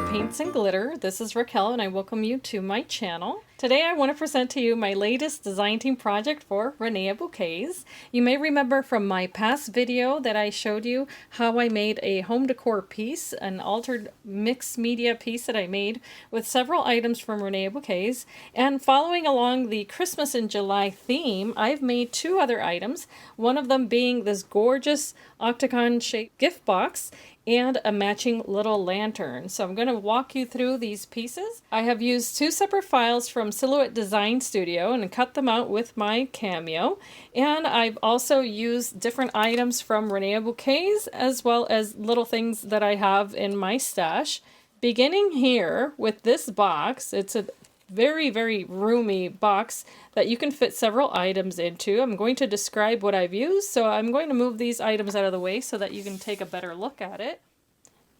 Paints and Glitter. This is Raquel and I welcome you to my channel. Today I want to present to you my latest design team project for Reneabouquets. You may remember from my past video that I showed you how I made a home decor piece, an altered mixed media piece that I made with several items from Reneabouquets. And following along the Christmas in July theme, I've made two other items, one of them being this gorgeous octagon shaped gift box and a matching little lantern. So I'm going to walk you through these pieces. I have used two separate files from Silhouette Design Studio and cut them out with my Cameo. And I've also used different items from Reneabouquets as well as little things that I have in my stash. Beginning here with this box, it's a very roomy box that you can fit several items into. I'm going to describe what I've used, so I'm going to move these items out of the way so that you can take a better look at it.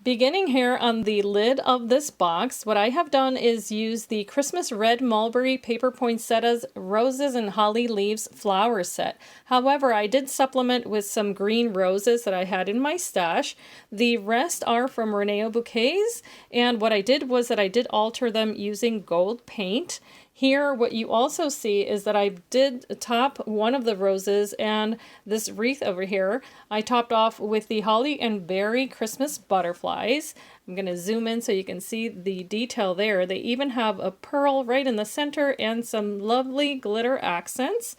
Beginning here on the lid of this box, what I have done is use the Christmas Red Mulberry Paper Poinsettias Roses and Holly Leaves flower set. However, I did supplement with some green roses that I had in my stash. The rest are from Reneabouquets, and what I did was that I did alter them using gold paint. Here, what you also see is that I did top one of the roses, and this wreath over here, I topped off with the holly and berry Christmas butterflies. I'm going to zoom in so you can see the detail there. They even have a pearl right in the center and some lovely glitter accents.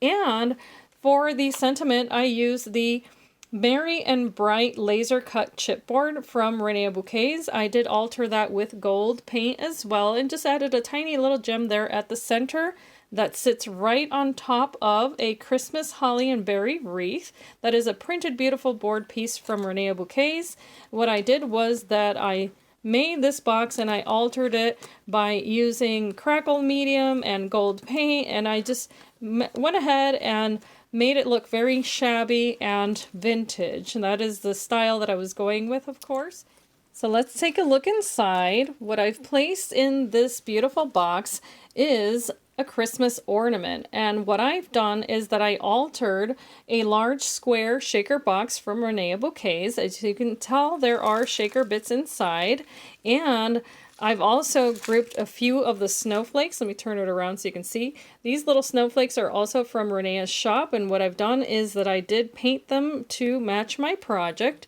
And for the sentiment, I used the Merry and Bright laser cut chipboard from Reneabouquets. I did alter that with gold paint as well and just added a tiny little gem there at the center that sits right on top of a Christmas holly and berry wreath. That is a printed beautiful board piece from Reneabouquets. What I did was that I made this box and I altered it by using crackle medium and gold paint, and I just went ahead and made it look very shabby and vintage. And that is the style that I was going with, of course. So let's take a look inside. What I've placed in this beautiful box is a Christmas ornament. And what I've done is that I altered a large square shaker box from Reneabouquets. As you can tell, there are shaker bits inside. And I've also grouped a few of the snowflakes. Let me turn it around so you can see. These little snowflakes are also from Renea's shop, and what I've done is that I did paint them to match my project.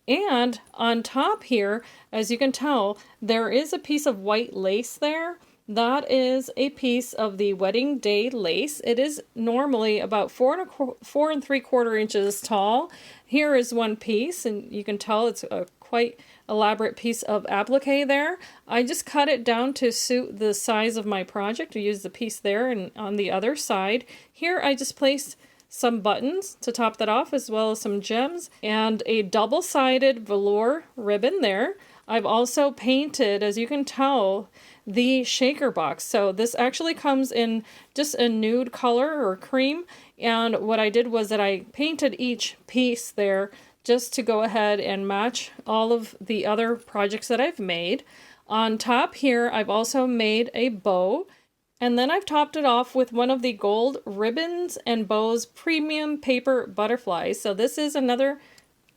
And on top here, as you can tell, there is a piece of white lace there. That is a piece of the wedding day lace. It is normally about 4 3/4 inches tall. Here is one piece, and you can tell it's a quite elaborate piece of applique there. I just cut it down to suit the size of my project. I used the piece there, and on the other side here I just placed some buttons to top that off, as well as some gems and a double-sided velour ribbon there. I've also painted, as you can tell, the shaker box. So this actually comes in just a nude color or cream, and what I did was that I painted each piece there just to go ahead and match all of the other projects that I've made. On top here, I've also made a bow, and then I've topped it off with one of the gold ribbons and bows premium paper butterflies. So this is another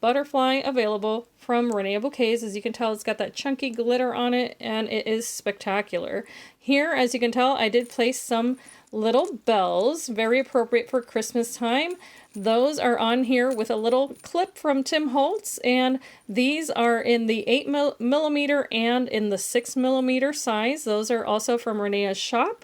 butterfly available from Reneabouquets. As you can tell, it's got that chunky glitter on it, and it is spectacular. Here, as you can tell, I did place some little bells, very appropriate for Christmas time. Those are on here with a little clip from Tim Holtz, and these are in the 8mm and in the 6mm size. Those are also from Renea's shop.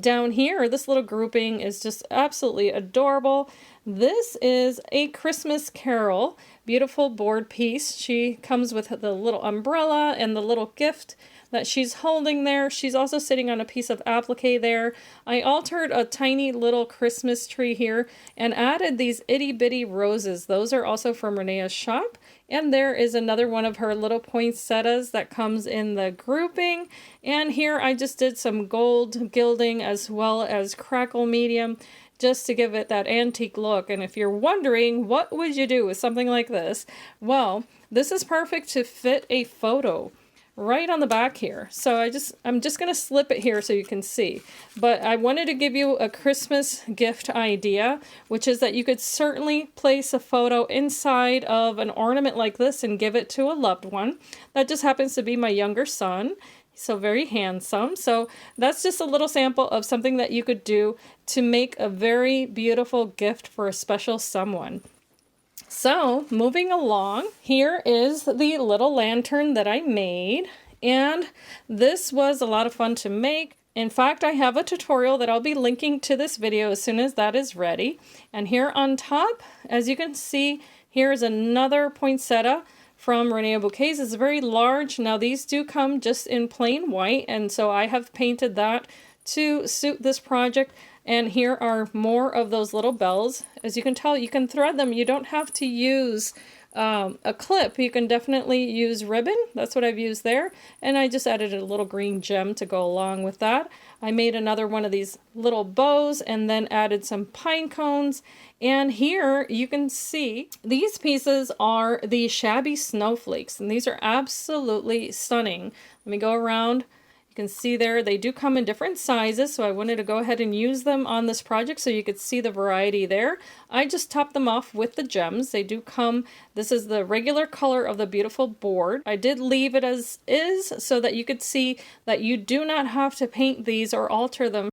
Down here, this little grouping is just absolutely adorable. This is a Christmas Carol, beautiful board piece. She comes with the little umbrella and the little gift that she's holding there. She's also sitting on a piece of applique there. I altered a tiny little Christmas tree here and added these itty bitty roses. Those are also from Renea's shop. And there is another one of her little poinsettias that comes in the grouping. And here I just did some gold gilding as well as crackle medium, just to give it that antique look. And if you're wondering what would you do with something like this, well, this is perfect to fit a photo. right on the back here. So I'm just going to slip it here so you can see. But I wanted to give you a Christmas gift idea, which is that you could certainly place a photo inside of an ornament like this and give it to a loved one. That just happens to be my younger son. So very handsome. So that's just a little sample of something that you could do to make a very beautiful gift for a special someone. So moving along, here is the little lantern that I made, and this was a lot of fun to make. In fact, I have a tutorial that I'll be linking to this video as soon as that is ready. And here on top, as you can see, here's another poinsettia from Reneabouquets. It's very large. Now these do come just in plain white, and so I have painted that to suit this project. And here are more of those little bells. As you can tell, you can thread them. You don't have to use a clip. You can definitely use ribbon. That's what I've used there. And I just added a little green gem to go along with that. I made another one of these little bows and then added some pine cones. And here you can see these pieces are the Shabby Snowflakes, and these are absolutely stunning. Let me go around. You can see there they do come in different sizes, so I wanted to go ahead and use them on this project so you could see the variety there. I just topped them off with the gems. They do come, this is the regular color of the beautiful board. I did leave it as is so that you could see that you do not have to paint these or alter them.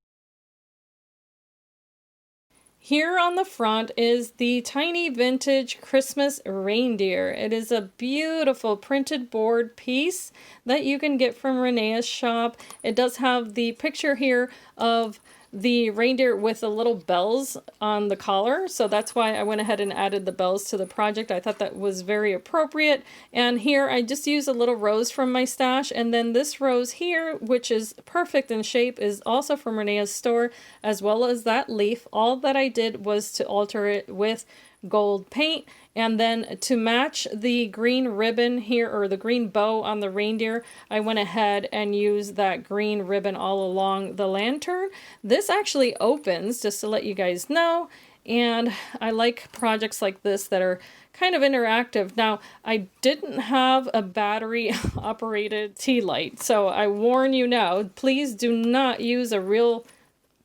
Here on the front is the tiny vintage Christmas reindeer. It is a beautiful printed board piece that you can get from Renea's shop. It does have the picture here of the reindeer with the little bells on the collar, so that's why I went ahead and added the bells to the project. I thought that was very appropriate. And here I just used a little rose from my stash, and then this rose here, which is perfect in shape, is also from Renea's store, as well as that leaf. All that I did was to alter it with gold paint, and then to match the green ribbon here, or the green bow on the reindeer, I went ahead and used that green ribbon all along the lantern. This actually opens, just to let you guys know, and I like projects like this that are kind of interactive. Now, I didn't have a battery operated tea light, so I warn you now, please do not use a real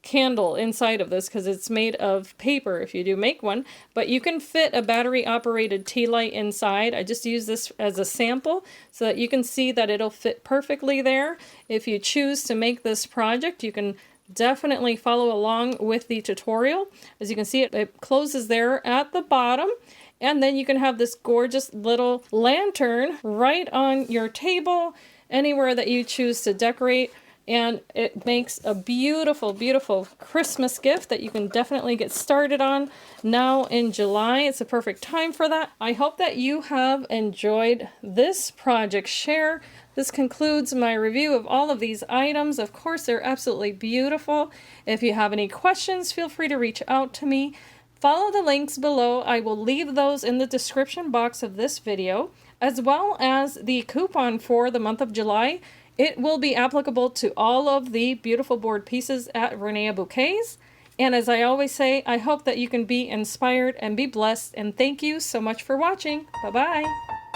candle inside of this because it's made of paper if you do make one, but you can fit a battery operated tea light inside. I just use this as a sample so that you can see that it'll fit perfectly there. If you choose to make this project, you can definitely follow along with the tutorial. As you can see, it closes there at the bottom, and then you can have this gorgeous little lantern right on your table, anywhere that you choose to decorate. And it makes a beautiful, beautiful Christmas gift that you can definitely get started on now in July. It's a perfect time for that. I hope that you have enjoyed this project share. This concludes my review of all of these items. Of course, they're absolutely beautiful. If you have any questions, feel free to reach out to me. Follow the links below. I will leave those in the description box of this video, as well as the coupon for the month of July. It will be applicable to all of the beautiful board pieces at Reneabouquets. And as I always say, I hope that you can be inspired and be blessed. And thank you so much for watching. Bye-bye.